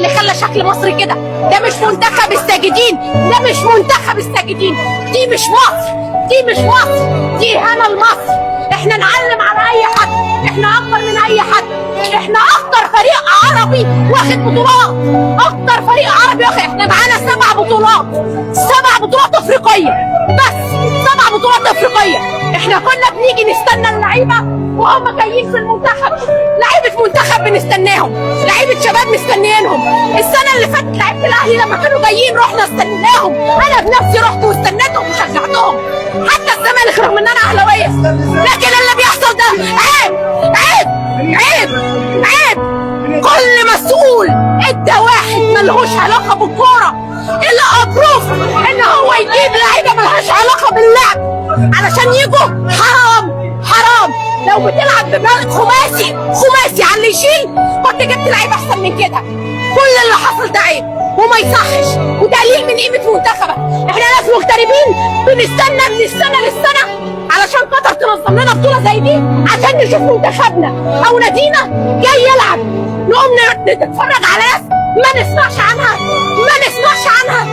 اللي خلى شكل مصر كده. ده مش منتخب الساجدين، ده مش منتخب الساجدين، دي مش مصر، دي مش مصر، دي هنا لمصر. احنا نعلم على اي حد، احنا اكبر من اي حد، احنا اكتر فريق عربي واخد بطولات، اكتر فريق عربي واخد. احنا معانا 7 بطولات، 7 بطولات افريقيه، بس 7 بطولات افريقيه. احنا كنا بنيجي نستنى اللعيبه وهم جايين في المنتخب، لعيبه منتخب بنستناهم، لعيبه شباب مستنيينهم. السنه اللي فاتت لعيبه الاهلي لما كانوا جايين رحنا استناهم، انا بنفسي رحت واستنيتهم وشجعتهم، حتى الزمالك رغم ان انا اهلاويه. لكن اللي بيحصل ده عيب عيب عيب عيب. كل مسؤول ادى واحد ملهوش علاقه بالكوره الا ابروف ان هو يجيب لعيبه ملهاش علاقه باللعب علشان يجوا. حرام حرام. لو بتلعب بملك خماسي على اللي يشيل كنت جبت لعيبه احسن من كده. كل اللي حصل ده عيب وما يصحش وتقليل من قيمه منتخبك. احنا ناس مغتربين بنستنى من السنه للسنه علشان خاطر تنظم لنا بطوله زي دي عشان نشوف منتخبنا او نادينا جاي يلعب، نقوم نتفرج على ناس ما نسمعش عنها، ما نسمعش عنها.